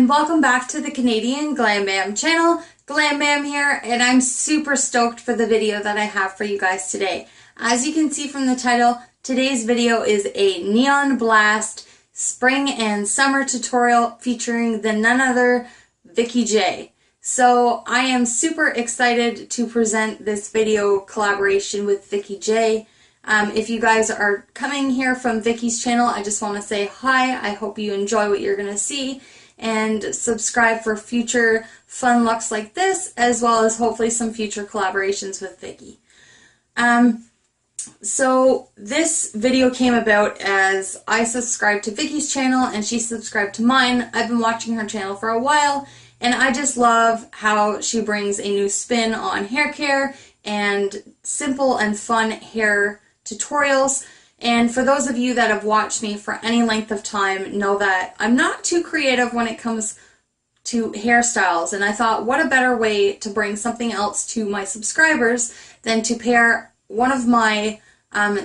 and welcome back to the Canadian Glam Bam channel. Glam Bam here, and I'm super stoked for the video that I have for you guys today. As you can see from the title, today's video is a Neon Blast spring and summer tutorial featuring the none other Vicky J. So I am super excited to present this video collaboration with Vicky J. If you guys are coming here from Vicky's channel, I just want to say hi. I hope you enjoy what you're going to see, and subscribe for future fun looks like this, as well as hopefully some future collaborations with Vicky. So this video came about as I subscribed to Vicky's channel and she subscribed to mine. I've been watching her channel for a while, and I just love how she brings a new spin on hair care and simple and fun hair tutorials. And for those of you that have watched me for any length of time know that I'm not too creative when it comes to hairstyles, and I thought, what a better way to bring something else to my subscribers than to pair one of my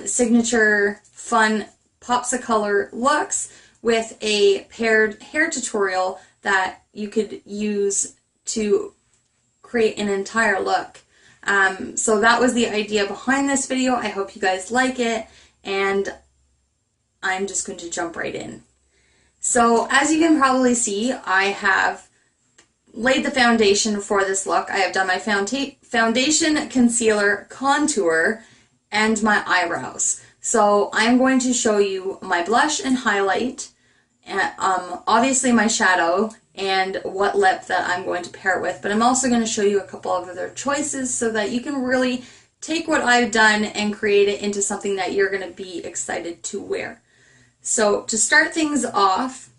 signature fun pops of color looks with a paired hair tutorial that you could use to create an entire look. So that was the idea behind this video. I hope you guys like it, and I'm just going to jump right in. So as you can probably see, I have laid the foundation for this look. I have done my foundation, concealer, contour, and my eyebrows. So I'm going to show you my blush and highlight, obviously my shadow, and what lip that I'm going to pair it with, but I'm also going to show you a couple of other choices so that you can really take what I've done and create it into something that you're going to be excited to wear. So to start things off,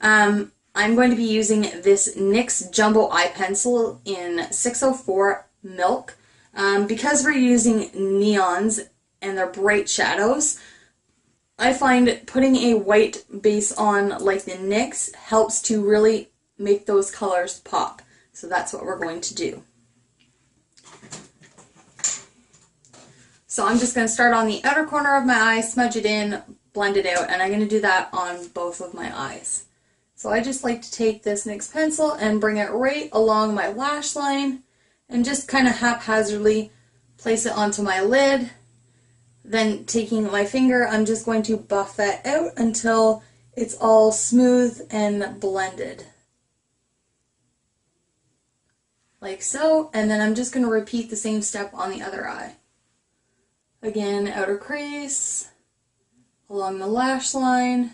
I'm going to be using this NYX Jumbo Eye Pencil in 604 Milk. Because we're using neons and they're bright shadows, I find putting a white base on like the NYX helps to really make those colors pop. So that's what we're going to do. So I'm just going to start on the outer corner of my eye, smudge it in, blend it out, and I'm going to do that on both of my eyes. So I just like to take this NYX pencil and bring it right along my lash line and just kind of haphazardly place it onto my lid. Then taking my finger, I'm just going to buff that out until it's all smooth and blended. Like so, and then I'm just going to repeat the same step on the other eye. Again, outer crease, along the lash line,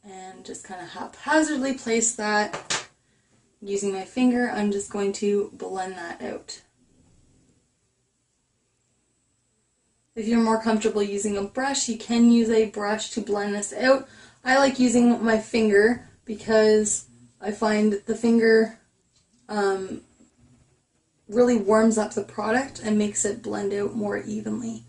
and just kind of haphazardly place that. Using my finger, I'm just going to blend that out. If you're more comfortable using a brush, you can use a brush to blend this out. I like using my finger because I find the finger really warms up the product and makes it blend out more evenly.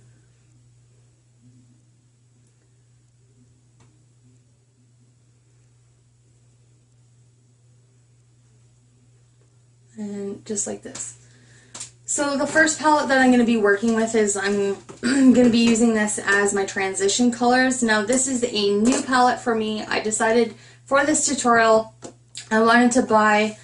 And just like this. So the first palette that I'm going to be working with is I'm going to be using this as my transition colors. Now this is a new palette for me. I decided for this tutorial I wanted to buy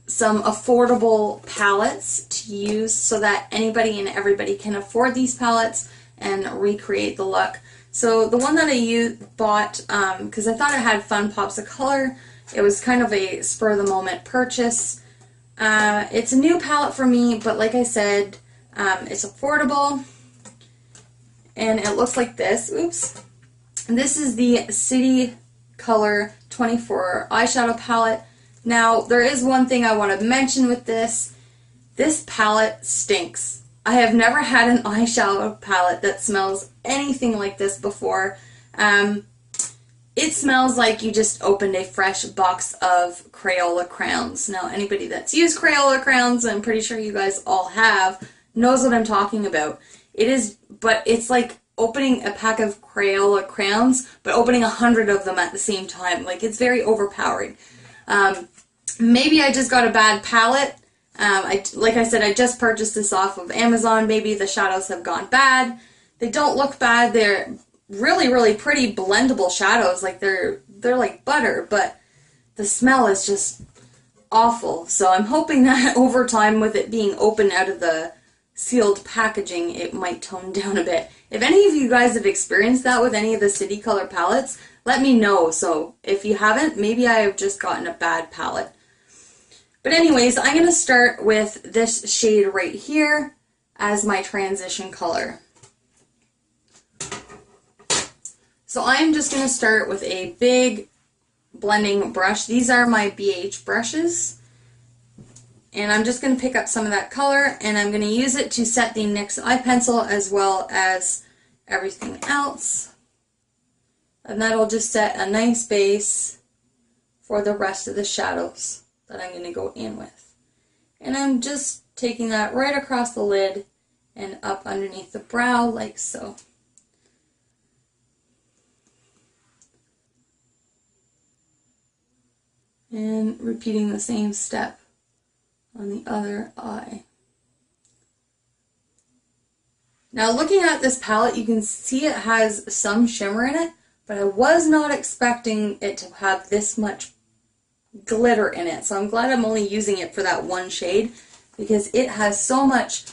some affordable palettes to use so that anybody and everybody can afford these palettes and recreate the look. So the one that I bought because I thought it had fun pops of color. It was kind of a spur-of-the-moment purchase. It's a new palette for me, but like I said, it's affordable, and it looks like this. Oops. And this is the City Color 24 eyeshadow palette. Now, there is one thing I want to mention with this. This palette stinks. I have never had an eyeshadow palette that smells anything like this before. It smells like you just opened a fresh box of Crayola crayons. Now, anybody that's used Crayola crayons, I'm pretty sure you guys all have, knows what I'm talking about. But it's like opening a pack of Crayola crayons, but opening 100 of them at the same time. Like, it's very overpowering. Maybe I just got a bad palette. Like I said, I just purchased this off of Amazon. Maybe the shadows have gone bad. They don't look bad. They're really, really pretty blendable shadows. Like they're like butter, but the smell is just awful. So I'm hoping that over time, with it being open out of the sealed packaging, it might tone down a bit. If any of you guys have experienced that with any of the City Color palettes, let me know. So if you haven't, maybe I have just gotten a bad palette. But anyways, I'm going to start with this shade right here as my transition color. So I'm just going to start with a big blending brush. These are my BH brushes. And I'm just going to pick up some of that color, and I'm going to use it to set the NYX eye pencil as well as everything else. And that'll just set a nice base for the rest of the shadows that I'm going to go in with. And I'm just taking that right across the lid and up underneath the brow like so. And repeating the same step on the other eye. Now looking at this palette, you can see it has some shimmer in it, but I was not expecting it to have this much glitter in it. So I'm glad I'm only using it for that one shade, because it has so much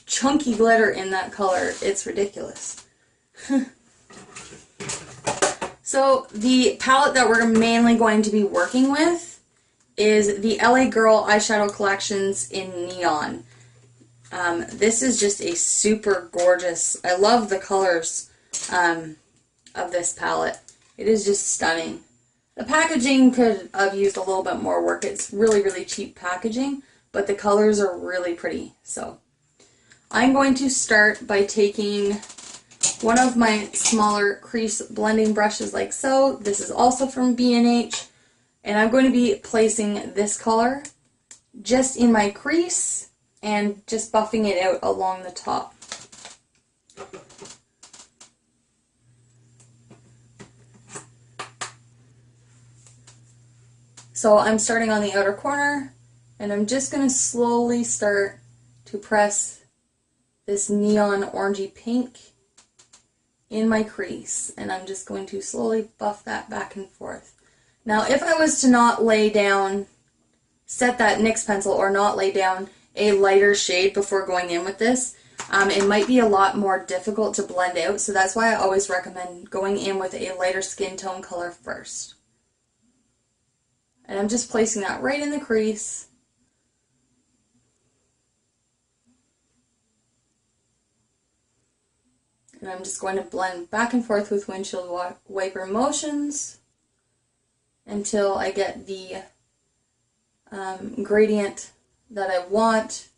chunky glitter in that color. It's ridiculous. So the palette that we're mainly going to be working with is the LA Girl Eyeshadow Collections in Neon. This is just a super gorgeous, I love the colors of this palette. It is just stunning. The packaging could have used a little bit more work. It's really, really cheap packaging, but the colors are really pretty. So I'm going to start by taking one of my smaller crease blending brushes like so. This is also from B&H. And I'm going to be placing this color just in my crease and just buffing it out along the top. So I'm starting on the outer corner, and I'm just going to slowly start to press this neon orangey pink in my crease. And I'm just going to slowly buff that back and forth. Now, if I was to not lay down, set that NYX pencil, or not lay down a lighter shade before going in with this, it might be a lot more difficult to blend out. So that's why I always recommend going in with a lighter skin tone color first. And I'm just placing that right in the crease. And I'm just going to blend back and forth with windshield wiper motions until I get the gradient that I want,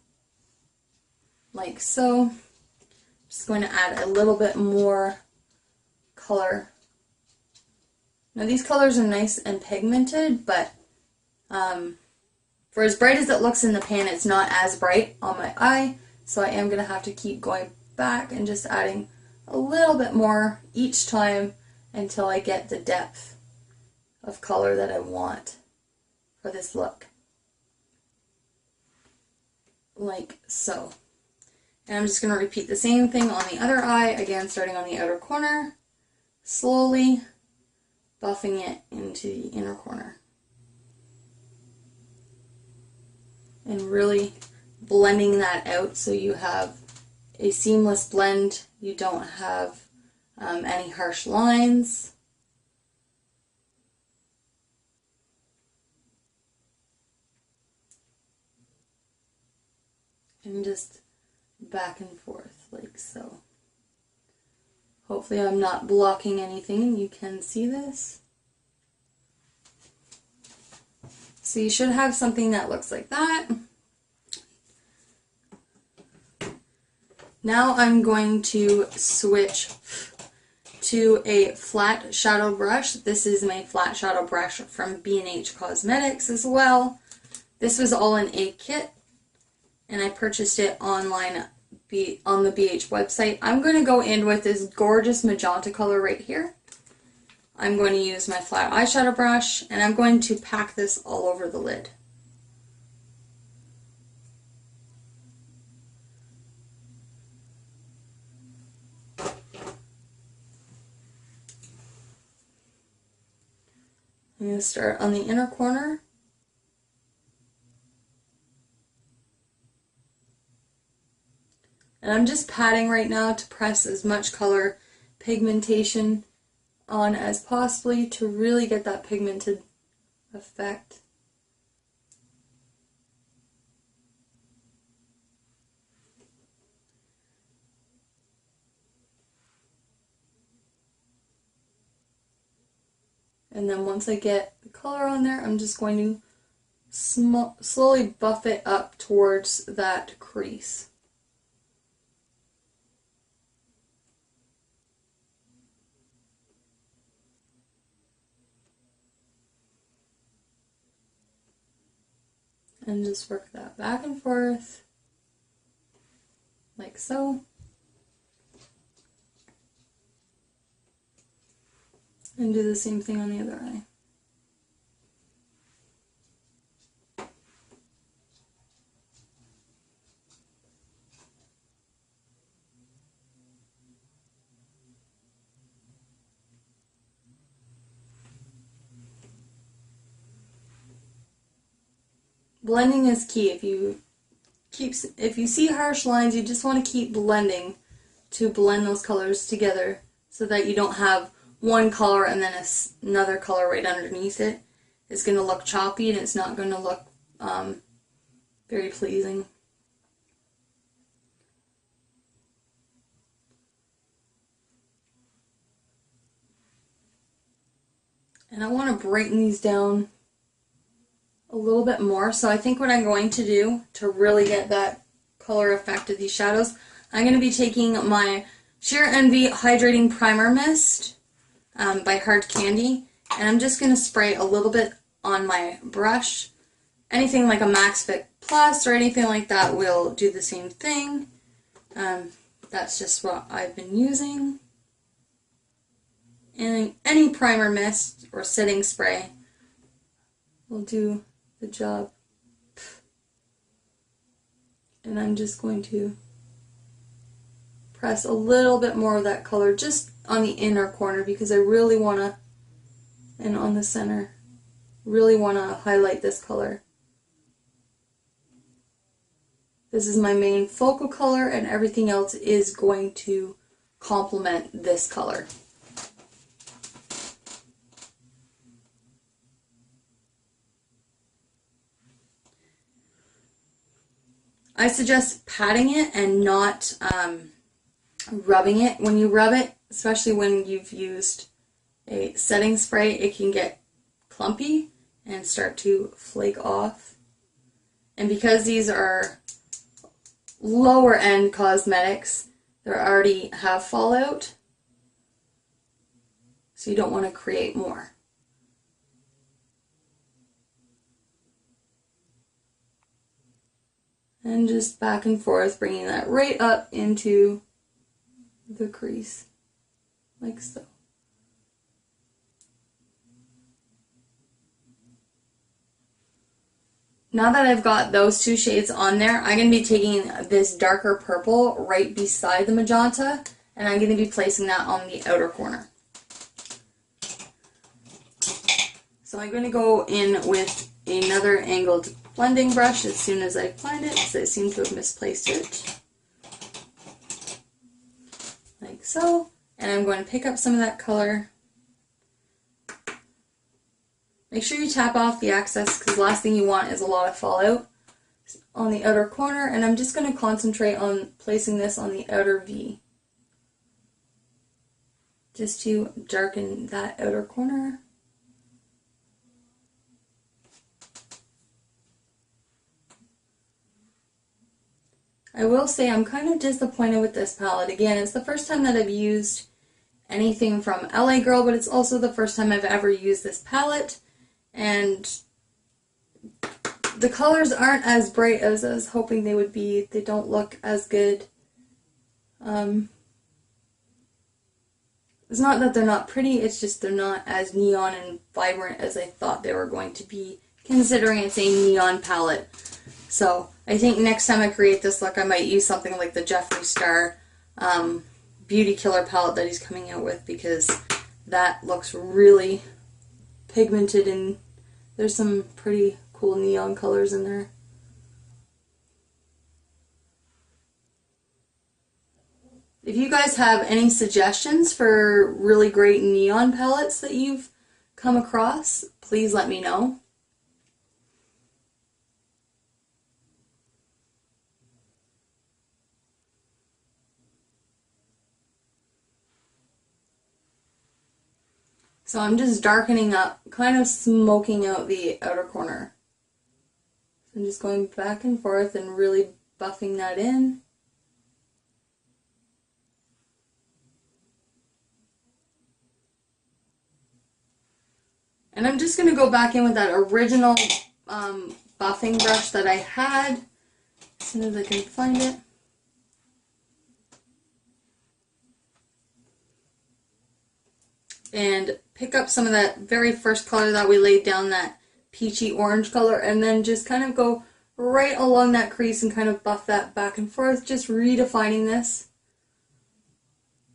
like so. I'm just going to add a little bit more color. Now these colors are nice and pigmented, but for as bright as it looks in the pan, it's not as bright on my eye, so I am going to have to keep going back and just adding a little bit more each time until I get the depth of color that I want for this look. Like so. And I'm just going to repeat the same thing on the other eye, again starting on the outer corner, slowly buffing it into the inner corner. And really blending that out so you have a seamless blend. You don't have any harsh lines. And just back and forth like so. Hopefully I'm not blocking anything. You can see this. So you should have something that looks like that. Now I'm going to switch to a flat shadow brush. This is my flat shadow brush from B&H Cosmetics as well. This was all in a kit, and I purchased it online on the BH website. I'm going to go in with this gorgeous magenta color right here. I'm going to use my flat eyeshadow brush, and I'm going to pack this all over the lid. I'm going to start on the inner corner. And I'm just patting right now to press as much color pigmentation on as possibly to really get that pigmented effect. And then once I get the color on there, I'm just going to slowly buff it up towards that crease. And just work that back and forth, like so. And do the same thing on the other eye. Blending is key. If you see harsh lines, you just want to keep blending to blend those colors together so that you don't have one color and then another color right underneath it. It's going to look choppy and it's not going to look very pleasing. And I want to brighten these down a little bit more. So I think what I'm going to do to really get that color effect of these shadows, I'm going to be taking my Sheer Envy Hydrating Primer Mist by Hard Candy, and I'm just going to spray a little bit on my brush. Anything like a Max Fit Plus or anything like that will do the same thing. That's just what I've been using. And any primer mist or setting spray will do the job. And I'm just going to press a little bit more of that color just on the inner corner because I really want to, and on the center, really want to highlight this color. This is my main focal color and everything else is going to complement this color. I suggest patting it and not rubbing it. When you rub it, especially when you've used a setting spray, it can get clumpy and start to flake off. And because these are lower end cosmetics, they already have fallout, so you don't want to create more. And just back and forth, bringing that right up into the crease, like so. Now that I've got those two shades on there, I'm going to be taking this darker purple right beside the magenta, and I'm going to be placing that on the outer corner. So I'm going to go in with another angled blending brush as soon as I find it, because I seem to have misplaced it. Like so. And I'm going to pick up some of that color. Make sure you tap off the excess, because the last thing you want is a lot of fallout on the outer corner. And I'm just going to concentrate on placing this on the outer V, just to darken that outer corner. I will say I'm kind of disappointed with this palette. Again, it's the first time that I've used anything from LA Girl, but it's also the first time I've ever used this palette. And the colors aren't as bright as I was hoping they would be. They don't look as good. It's not that they're not pretty, it's just they're not as neon and vibrant as I thought they were going to be, considering it's a neon palette. So I think next time I create this look, I might use something like the Jeffree Star Beauty Killer palette that he's coming out with, because that looks really pigmented and there's some pretty cool neon colors in there. If you guys have any suggestions for really great neon palettes that you've come across, please let me know. So I'm just darkening up, kind of smoking out the outer corner. I'm just going back and forth and really buffing that in. And I'm just going to go back in with that original buffing brush that I had, as soon as I can find it. And pick up some of that very first color that we laid down, that peachy orange color, and then just kind of go right along that crease and kind of buff that back and forth, just redefining this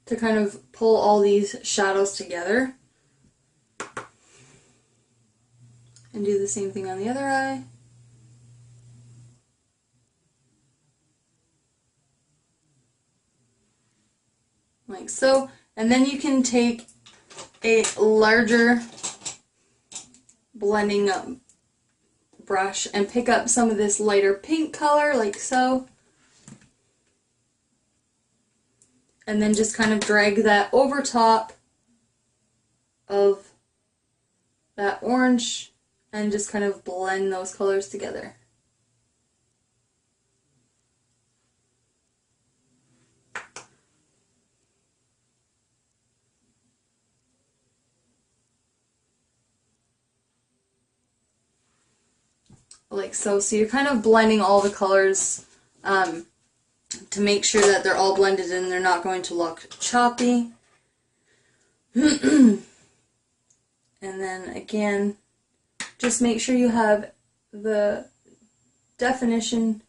to kind of pull all these shadows together. And do the same thing on the other eye. Like so. And then you can take a larger blending brush and pick up some of this lighter pink color, like so. And then just kind of drag that over top of that orange and just kind of blend those colors together. Like so. So you're kind of blending all the colors to make sure that they're all blended and they're not going to look choppy. And then again, just make sure you have the definition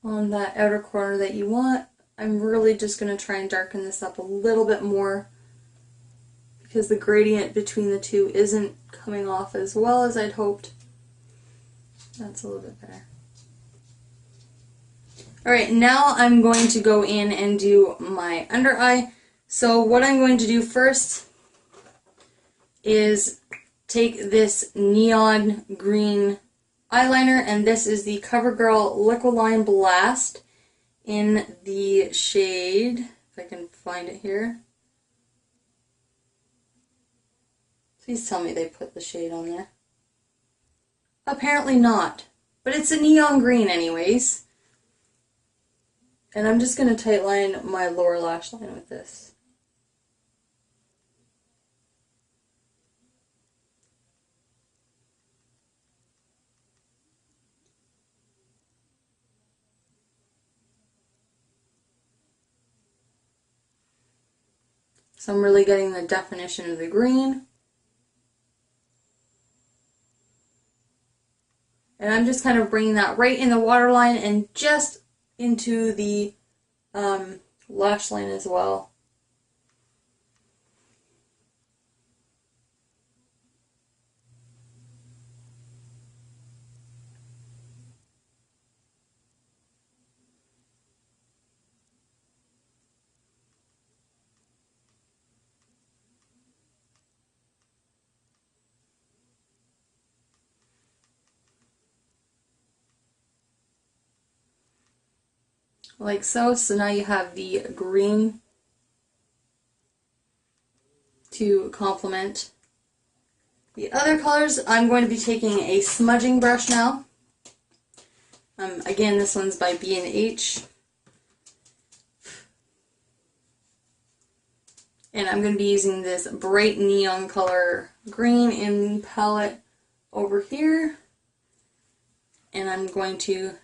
on that outer corner that you want. I'm really just going to try and darken this up a little bit more because the gradient between the two isn't coming off as well as I'd hoped. That's a little bit better. Alright, now I'm going to go in and do my under eye. So what I'm going to do first is take this neon green eyeliner, and this is the CoverGirl Liquiline Blast in the shade, if I can find it here. Please tell me they put the shade on there. Apparently not, but it's a neon green anyways. And I'm just going to tightline my lower lash line with this. So I'm really getting the definition of the green. And I'm just kind of bringing that right in the waterline and just into the lash line as well. Like so. So now you have the green to complement the other colors. I'm going to be taking a smudging brush now. Again, this one's by B&H. And I'm going to be using this bright neon color green in the palette over here. And I'm going to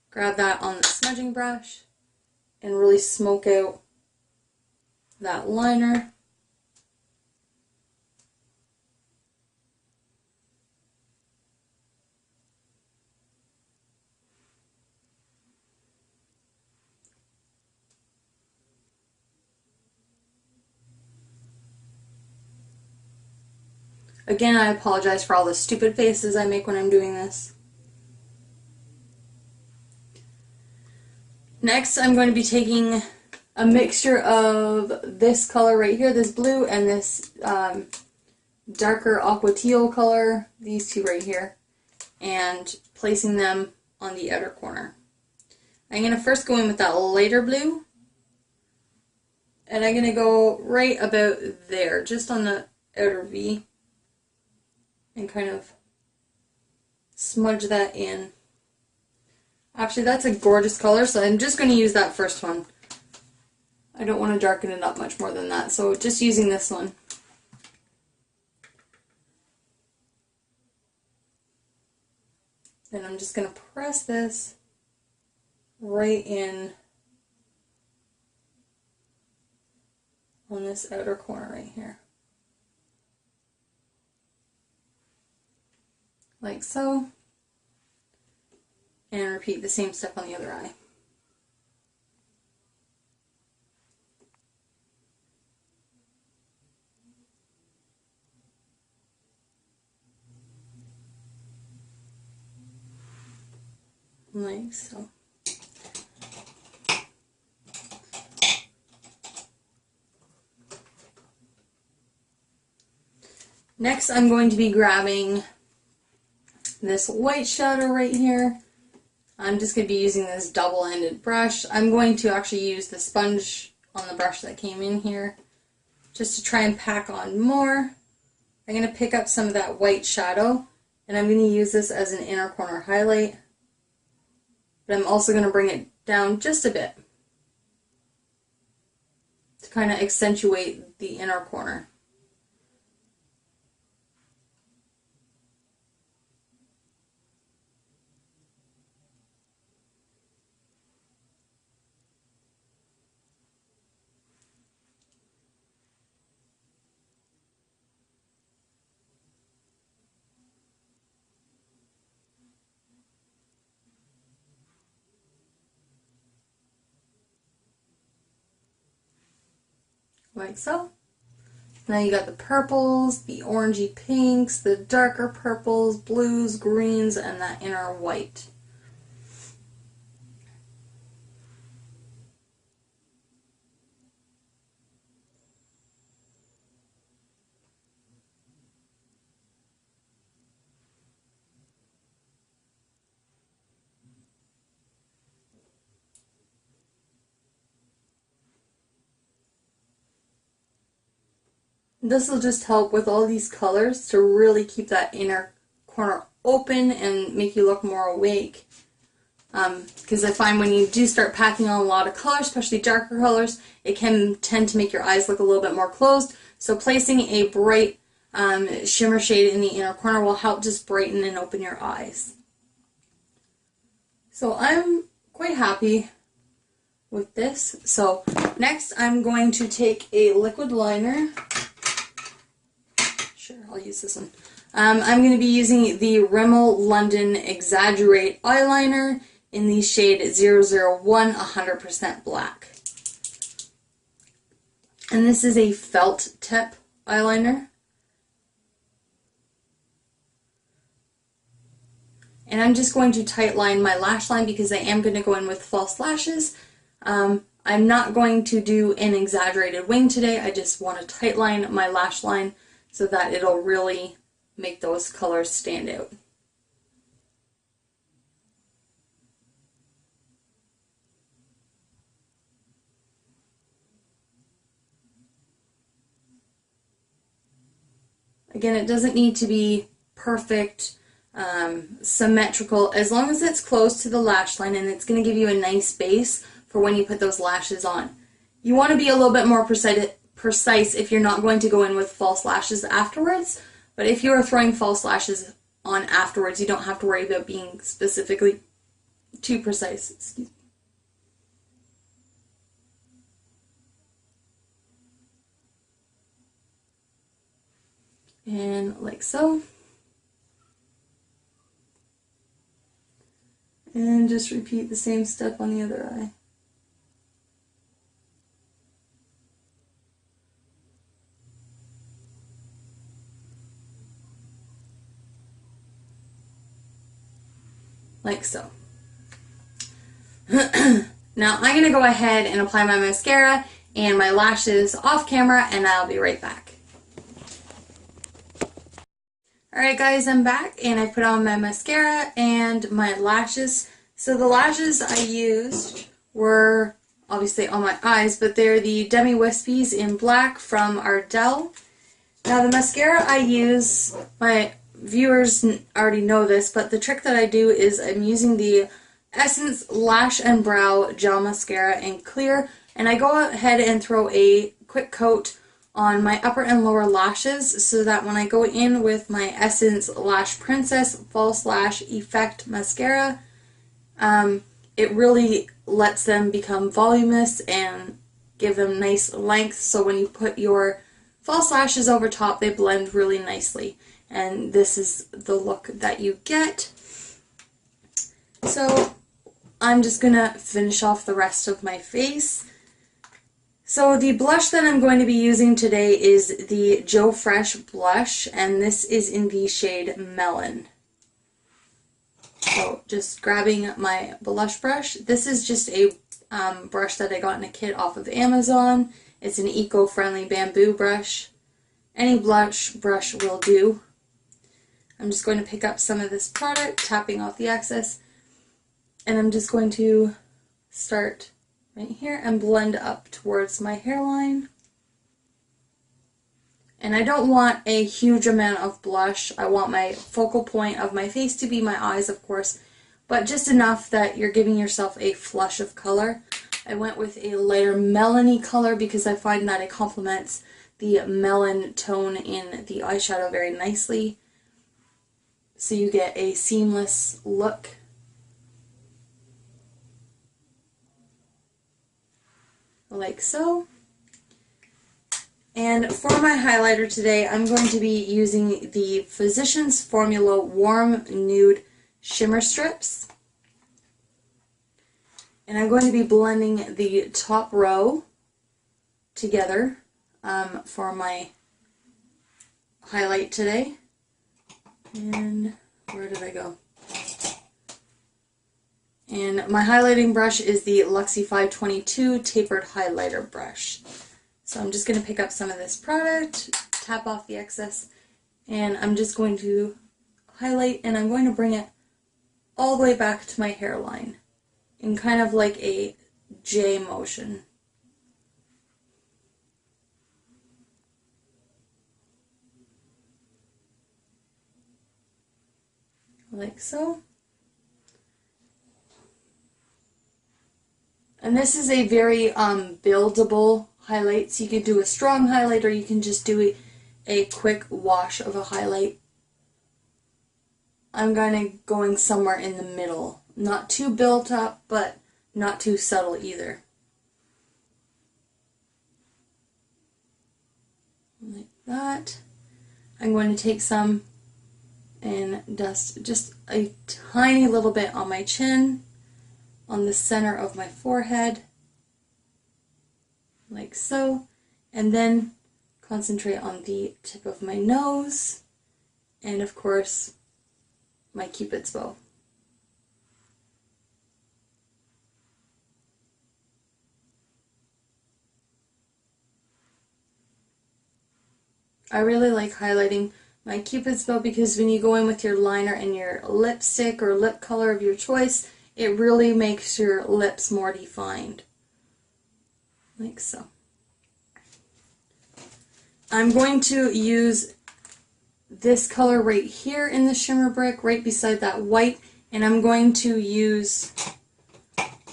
grab that on the smudging brush and really smoke out that liner. Again, I apologize for all the stupid faces I make when I'm doing this. Next, I'm going to be taking a mixture of this color right here, this blue, and this darker aqua teal color, these two right here, and placing them on the outer corner. I'm going to first go in with that lighter blue, and I'm going to go right about there, just on the outer V, and kind of smudge that in. Actually, that's a gorgeous color, so I'm just going to use that first one. I don't want to darken it up much more than that, so just using this one. And I'm just going to press this right in on this outer corner right here. Like so. And repeat the same step on the other eye. Like so. Next, I'm going to be grabbing this white shadow right here. I'm just going to be using this double-ended brush. I'm going to actually use the sponge on the brush that came in here just to try and pack on more. I'm going to pick up some of that white shadow, and I'm going to use this as an inner corner highlight. But I'm also going to bring it down just a bit to kind of accentuate the inner corner. Like so. Now you got the purples, the orangey pinks, the darker purples, blues, greens, and that inner white. This will just help with all these colors to really keep that inner corner open and make you look more awake. Because I find when you do start packing on a lot of colors, especially darker colors, it can tend to make your eyes look a little bit more closed. So placing a bright shimmer shade in the inner corner will help just brighten and open your eyes. So I'm quite happy with this. So next I'm going to take a liquid liner. Sure, I'll use this one. I'm going to be using the Rimmell London Exaggerate Eyeliner in the shade 001 100% Black. And this is a felt tip eyeliner. And I'm just going to tight line my lash line because I am going to go in with false lashes. I'm not going to do an exaggerated wing today. I just want to tight line my lash line so that it'll really make those colors stand out. Again, it doesn't need to be perfect, symmetrical, as long as it's close to the lash line and it's going to give you a nice base for when you put those lashes on. You want to be a little bit more precise if you're not going to go in with false lashes afterwards, but if you are throwing false lashes on afterwards, you don't have to worry about being specifically too precise. Excuse me. And like so. And just repeat the same step on the other eye. like so. Now I'm going to go ahead and apply my mascara and my lashes off camera, and I'll be right back. Alright guys, I'm back and I put on my mascara and my lashes. So the lashes I used were obviously on my eyes, but they're the Demi Wispies in black from Ardell. Now the mascara I use, my viewers already know this, but the trick that I do is I'm using the Essence Lash and Brow Gel Mascara in clear, and I go ahead and throw a quick coat on my upper and lower lashes so that when I go in with my Essence Lash Princess False Lash Effect Mascara, it really lets them become voluminous and give them nice length, so when you put your false lashes over top, they blend really nicely. And this is the look that you get. So I'm just going to finish off the rest of my face. So the blush that I'm going to be using today is the Joe Fresh blush, and this is in the shade Melon. So just grabbing my blush brush. This is just a brush that I got in a kit off of Amazon. It's an eco-friendly bamboo brush. Any blush brush will do. I'm just going to pick up some of this product, tapping off the excess, and I'm just going to start right here and blend up towards my hairline. And I don't want a huge amount of blush. I want my focal point of my face to be my eyes, of course, but just enough that you're giving yourself a flush of color. I went with a lighter melony color because I find that it complements the melon tone in the eyeshadow very nicely. So you get a seamless look. Like so. And for my highlighter today, I'm going to be using the Physicians Formula Warm Nude Shimmer Strips. And I'm going to be blending the top row together for my highlight today. And where did I go? And my highlighting brush is the Luxie 522 Tapered Highlighter Brush. So I'm just going to pick up some of this product, tap off the excess, and I'm just going to highlight, and I'm going to bring it all the way back to my hairline in kind of like a J motion. Like so. And this is a very buildable highlight, so you can do a strong highlight or you can just do a quick wash of a highlight. I'm going somewhere in the middle. Not too built up, but not too subtle either. Like that. I'm going to take some and dust just a tiny little bit on my chin, on the center of my forehead, like so, and then concentrate on the tip of my nose, and of course, my Cupid's bow. I really like highlighting my Cupid's bow because when you go in with your liner and your lipstick or lip color of your choice, it really makes your lips more defined. Like so. I'm going to use this color right here in the shimmer brick, right beside that white, and I'm going to use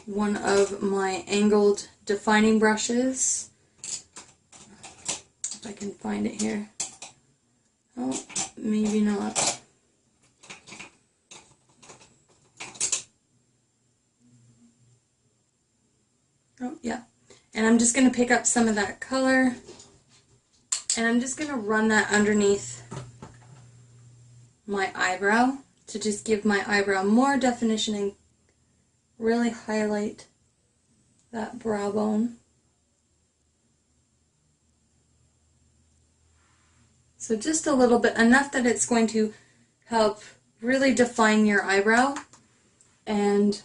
one of my angled defining brushes. If I can find it here. Oh, maybe not. Oh, yeah. And I'm just going to pick up some of that color, and I'm just going to run that underneath my eyebrow to just give my eyebrow more definition and really highlight that brow bone. So just a little bit, enough that it's going to help really define your eyebrow. and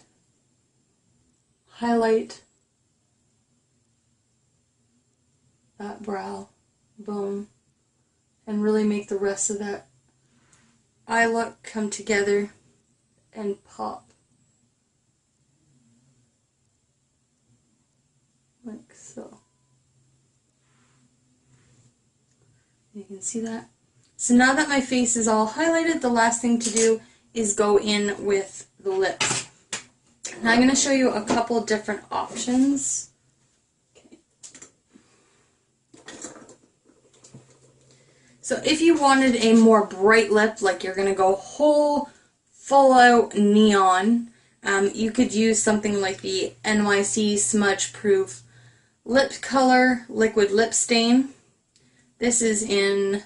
highlight that brow bone and really make the rest of that eye look come together and pop. Like so. You can see that. So now that my face is all highlighted, the last thing to do is go in with the lips. Now I'm going to show you a couple different options. Okay. So if you wanted a more bright lip, like you're going to go whole, full out neon, you could use something like the NYC Smudge Proof Lip Color Liquid Lip Stain. This is in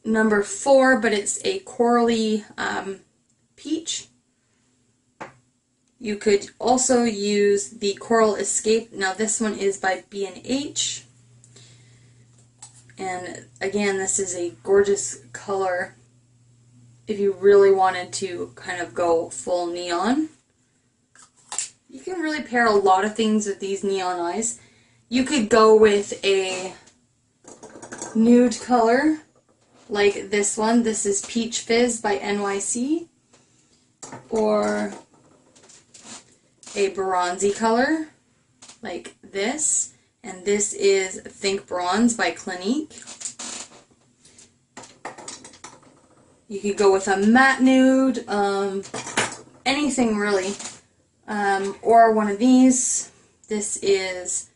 number 4, but it's a corally peach. You could also use the Coral Escape. Now this one is by B&H. And again, this is a gorgeous color if you really wanted to kind of go full neon. You can really pair a lot of things with these neon eyes. You could go with a nude color like this one. This is Peach Fizz by NYC. Or a bronzy color like this. And this is Think Bronze by Clinique. You could go with a matte nude, anything really. Or one of these. This is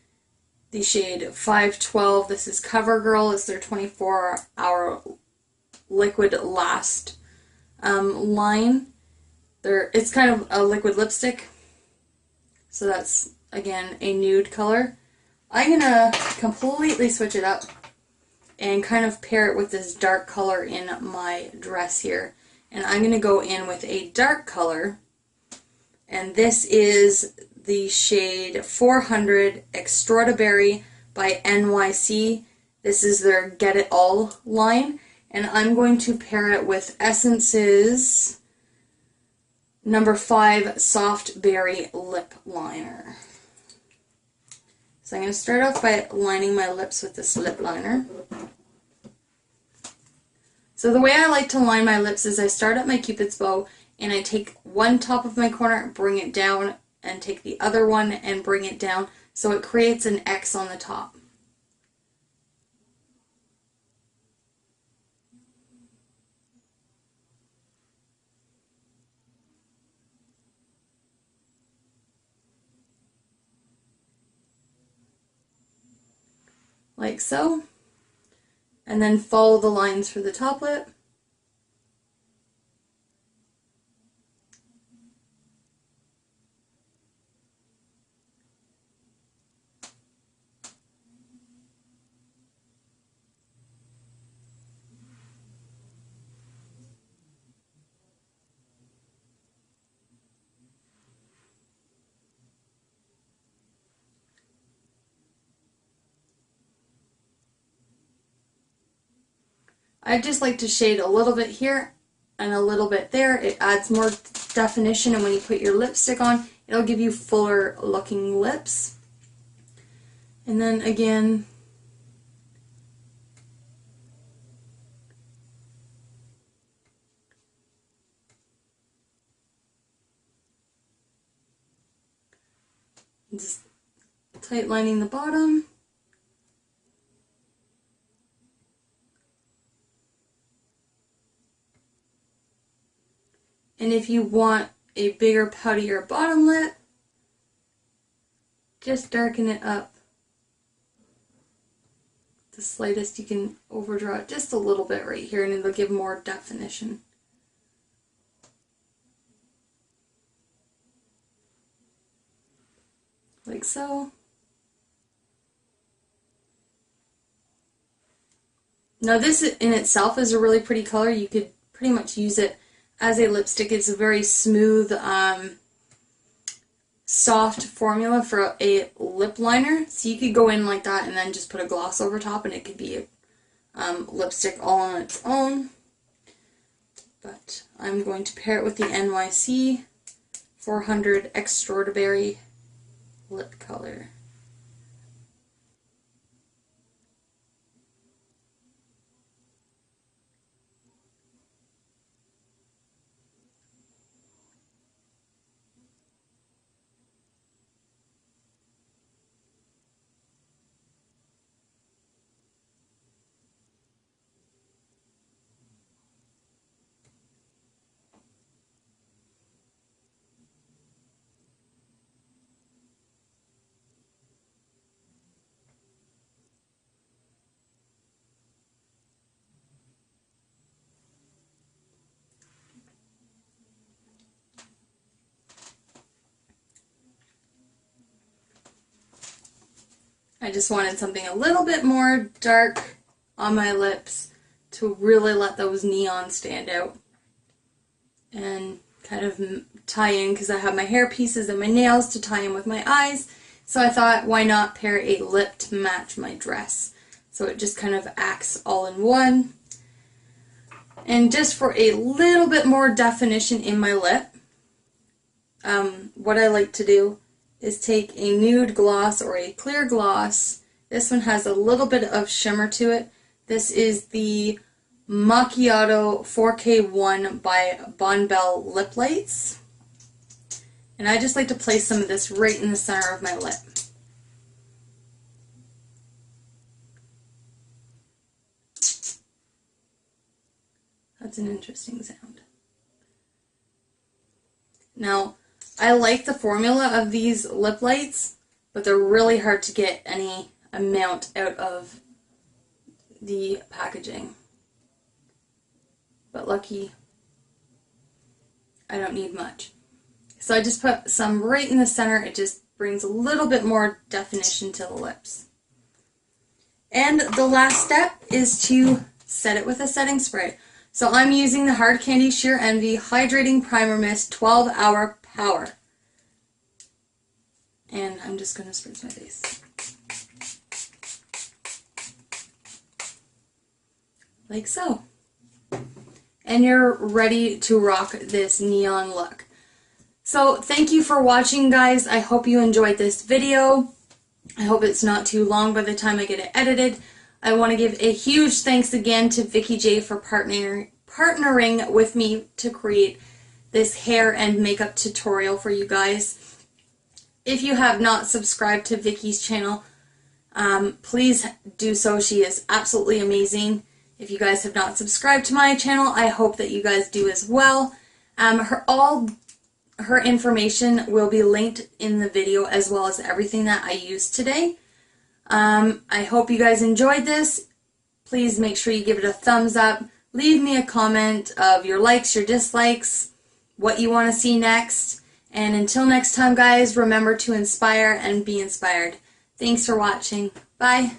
the shade 512. This is CoverGirl. It's their 24-hour liquid last line. It's kind of a liquid lipstick. So that's, again, a nude color. I'm going to completely switch it up and kind of pair it with this dark color in my dress here. And I'm going to go in with a dark color. And this is the shade 400 Extrodaberry by NYC. This is their Get It All line. And I'm going to pair it with Essence's number 5 Soft Berry Lip Liner. So I'm going to start off by lining my lips with this lip liner. So the way I like to line my lips is I start at my Cupid's bow and I take one top of my corner, bring it down, and take the other one and bring it down so it creates an X on the top. Like so. And then follow the lines for the top lip. I just like to shade a little bit here and a little bit there. It adds more definition, and when you put your lipstick on, it'll give you fuller looking lips. And then again, just tight lining the bottom. And if you want a bigger, poutier bottom lip, just darken it up the slightest. You can overdraw it just a little bit right here and it'll give more definition. Like so. Now this in itself is a really pretty color. You could pretty much use it as a lipstick. It's a very smooth, soft formula for a lip liner. So you could go in like that and then just put a gloss over top and it could be a lipstick all on its own. But I'm going to pair it with the NYC 400 Extrodaberry lip color. I just wanted something a little bit more dark on my lips to really let those neons stand out and kind of tie in, because I have my hair pieces and my nails to tie in with my eyes. So I thought, why not pair a lip to match my dress? So it just kind of acts all in one. And just for a little bit more definition in my lip, what I like to do is take a nude gloss or a clear gloss. This one has a little bit of shimmer to it. This is the Macchiato 4K1 by Bon Bell Lip Lights. And I just like to place some of this right in the center of my lip. That's an interesting sound. Now, I like the formula of these lip lights, but they're really hard to get any amount out of the packaging. But lucky, I don't need much. So I just put some right in the center. It just brings a little bit more definition to the lips. And the last step is to set it with a setting spray. So I'm using the Hard Candy Sheer Envy Hydrating Primer Mist 12-Hour Power. And I'm just going to spritz my face. Like so. And you're ready to rock this neon look. So thank you for watching, guys. I hope you enjoyed this video. I hope it's not too long by the time I get it edited. I want to give a huge thanks again to Vicky J for partnering with me to create this hair and makeup tutorial for you guys. If you have not subscribed to Vicky's channel, please do so. She is absolutely amazing. If you guys have not subscribed to my channel, I hope that you guys do as well. All her information will be linked in the video, as well as everything that I used today. I hope you guys enjoyed this. Please make sure you give it a thumbs up. Leave me a comment of your likes, your dislikes, what you want to see next. And until next time, guys, remember to inspire and be inspired. Thanks for watching. Bye.